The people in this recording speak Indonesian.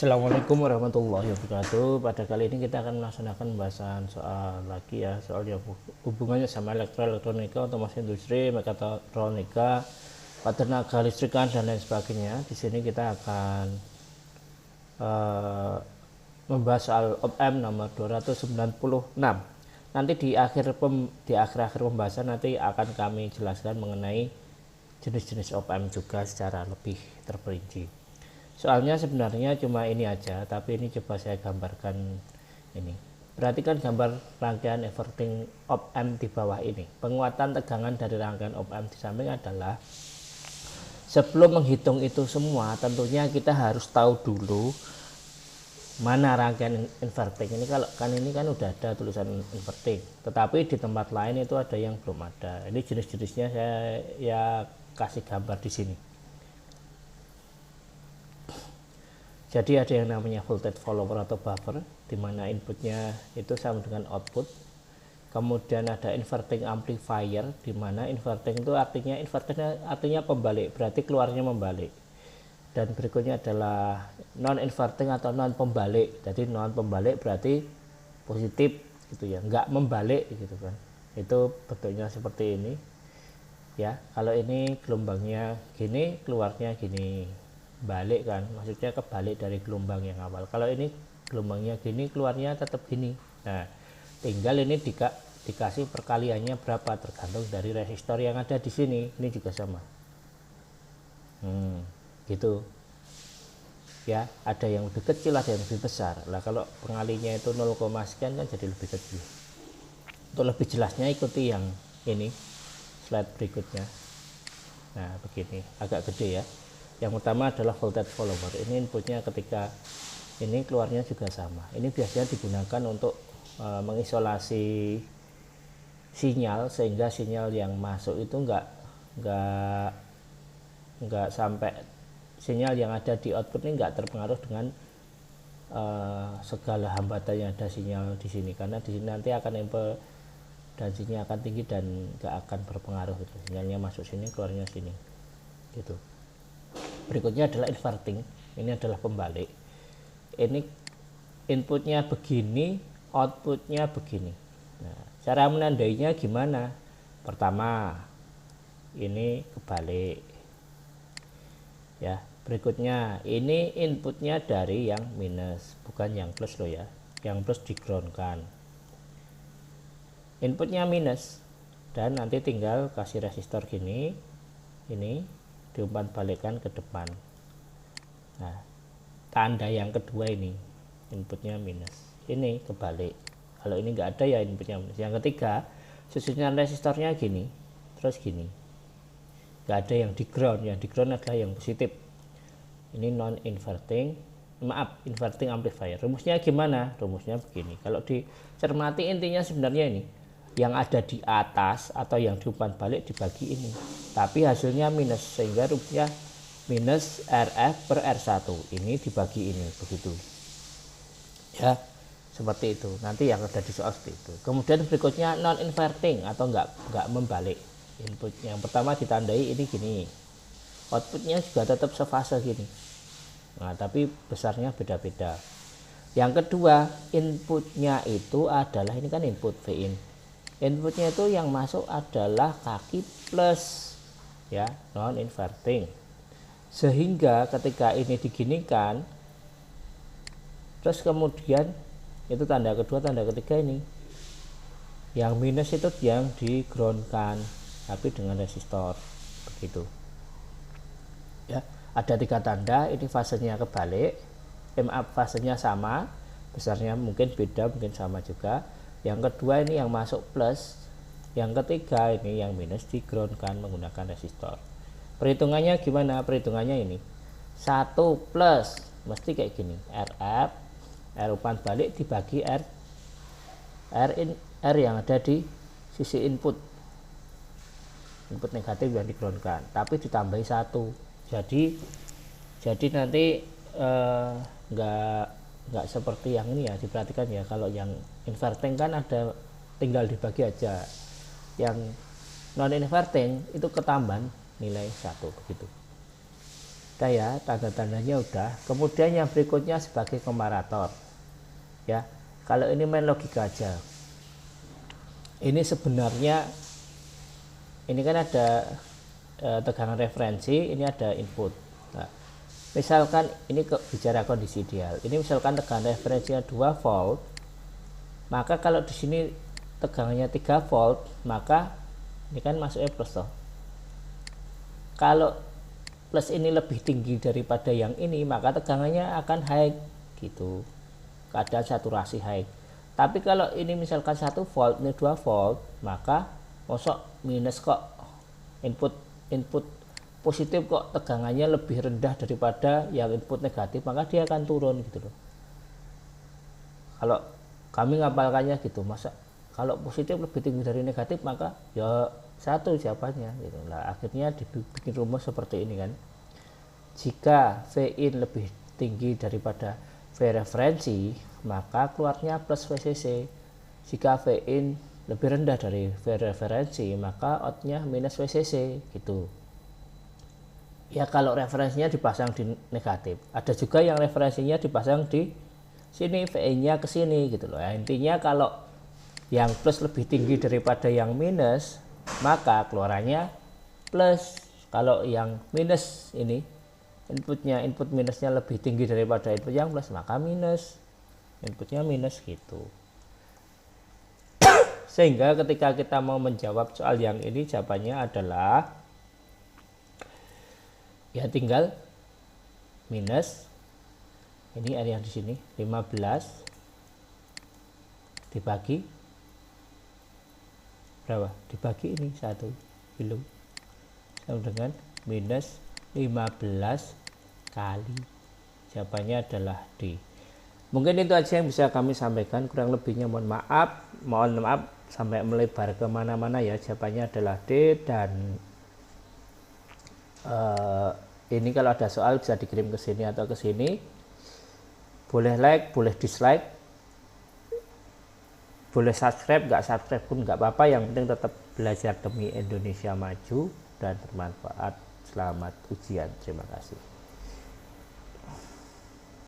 Assalamualaikum warahmatullahi wabarakatuh. Pada kali ini kita akan melaksanakan pembahasan soal lagi ya, soal yang hubungannya sama elektronika, otomotif industri, mekatronika, ketenaga listrikan dan lain sebagainya. Di sini kita akan membahas soal op-amp nomor 296. Nanti di akhir pembahasan nanti akan kami jelaskan mengenai jenis-jenis op-amp juga secara lebih terperinci. Soalnya sebenarnya cuma ini aja, tapi ini coba saya gambarkan ini. Perhatikan gambar rangkaian everything op-amp di bawah ini. Penguatan tegangan dari rangkaian op-amp di samping adalah sebelum menghitung itu semua, tentunya kita harus tahu dulu mana rangkaian inverting. Ini kalau kan ini kan udah ada tulisan inverting, tetapi di tempat lain itu ada yang belum ada. Ini jenis-jenisnya saya ya kasih gambar di sini. Jadi ada yang namanya voltage follower atau buffer, di mana inputnya itu sama dengan output. Kemudian ada inverting amplifier, di mana inverting itu artinya pembalik, berarti keluarnya membalik. Dan berikutnya adalah non inverting atau non pembalik. Jadi non pembalik berarti positif gitu ya, nggak membalik gitu kan. Itu bentuknya seperti ini. Ya, kalau ini gelombangnya gini, keluarnya gini. Balik kan, maksudnya kebalik dari gelombang yang awal. Kalau ini gelombangnya gini, keluarnya tetap gini. Nah, tinggal ini dikasih perkaliannya berapa, tergantung dari resistor yang ada di sini. Ini juga sama. Gitu. Ya, ada yang lebih kecil, ada yang lebih besar. Lah kalau pengalinya itu 0, sekian kan jadi lebih kecil. Untuk lebih jelasnya ikuti yang ini, slide berikutnya. Nah, begini, agak gede ya. Yang pertama adalah voltage follower. Ini inputnya ketika ini, keluarnya juga sama. Ini biasanya digunakan untuk mengisolasi sinyal, sehingga sinyal yang masuk itu enggak sampai sinyal yang ada di output ini enggak terpengaruh dengan segala hambatan yang ada sinyal di sini, karena di sini nanti akan impedansinya akan tinggi dan enggak akan berpengaruh gitu. Sinyalnya masuk sini, keluarnya sini gitu. Berikutnya adalah inverting. Ini adalah pembalik. Ini inputnya begini, outputnya begini. Nah, cara menandainya gimana? Pertama, ini kebalik. Ya, berikutnya ini inputnya dari yang minus, bukan yang plus loh ya. Yang plus di ground kan. Inputnya minus, dan nanti tinggal kasih resistor gini, ini diumpan balikkan ke depan. Nah, tanda yang kedua ini inputnya minus, ini kebalik. Kalau ini enggak ada ya inputnya minus. Yang ketiga, susunan resistornya gini, terus gini, enggak ada yang di ground. Yang di ground adalah yang positif. Ini non inverting, inverting amplifier. Rumusnya gimana? Rumusnya begini. Kalau dicermati intinya sebenarnya ini, yang ada di atas atau yang diumpan balik dibagi ini, tapi hasilnya minus, sehingga rumusnya minus RF per R1, ini dibagi ini, begitu ya, seperti itu. Nanti yang ada di soal seperti itu. Kemudian berikutnya non inverting atau enggak membalik. Input yang pertama ditandai ini gini, outputnya juga tetap sefase gini, nah tapi besarnya beda-beda. Yang kedua, inputnya itu adalah, ini kan input Vin, inputnya itu yang masuk adalah kaki plus ya, non inverting, sehingga ketika ini diginikan, terus kemudian itu tanda kedua, tanda ketiga ini yang minus itu yang di groundkan tapi dengan resistor, begitu ya. Ada 3 tanda, ini fasenya kebalik, fasenya sama, besarnya mungkin beda, mungkin sama juga. Yang kedua ini yang masuk plus, yang ketiga ini yang minus di groundkan menggunakan resistor. Perhitungannya gimana? Perhitungannya ini 1 plus mesti kayak gini, RF, R umpan balik dibagi R yang ada di sisi input negatif yang di groundkan, tapi ditambahi 1. Jadi nanti enggak seperti yang ini ya, diperhatikan ya. Kalau yang inverting kan ada tinggal dibagi aja, yang non inverting itu ketambahan nilai 1 begitu. Udah ya, tanda-tandanya udah. Kemudian yang berikutnya sebagai komparator. Ya, kalau ini main logika aja. Ini sebenarnya ini kan ada tegangan referensi, ini ada input. Nah, misalkan ini bicara kondisi ideal. Ini misalkan tegangan referensinya 2 volt, maka kalau di sini tegangannya 3 volt, maka ini kan masuknya plus toh. Kalau plus ini lebih tinggi daripada yang ini, maka tegangannya akan high gitu. Keadaan saturasi high. Tapi kalau ini misalkan 1 volt, ini 2 volt, maka mosok minus kok, input positif kok tegangannya lebih rendah daripada yang input negatif, maka dia akan turun gitu loh. Kalau kami ngapalkannya gitu, masa kalau positif lebih tinggi dari negatif, maka ya satu jawabannya gitu. Nah, akhirnya dibikin rumus seperti ini kan. Jika Vin lebih tinggi daripada V referensi, maka keluarnya plus VCC. Jika Vin lebih rendah dari V referensi, maka outnya minus VCC gitu. Ya kalau referensinya dipasang di negatif. Ada juga yang referensinya dipasang di sini, Vin-nya ke sini gitu loh. Ya, intinya kalau yang plus lebih tinggi daripada yang minus, maka keluarannya plus. Kalau yang minus ini input minusnya lebih tinggi daripada input yang plus, maka minus, inputnya minus gitu. Sehingga ketika kita mau menjawab soal yang ini, jawabannya adalah ya tinggal minus ini area di sini 15 dibagi berapa, dibagi ini 1 belum, sama dengan minus 15 kali. Jawabannya adalah D. Mungkin itu aja yang bisa kami sampaikan, kurang lebihnya mohon maaf sampai melebar kemana-mana ya. Jawabannya adalah D. Dan ini kalau ada soal bisa dikirim ke sini atau ke sini, boleh like, boleh dislike, boleh subscribe, nggak subscribe pun nggak apa-apa, yang penting tetap belajar demi Indonesia maju dan bermanfaat. Selamat ujian, terima kasih.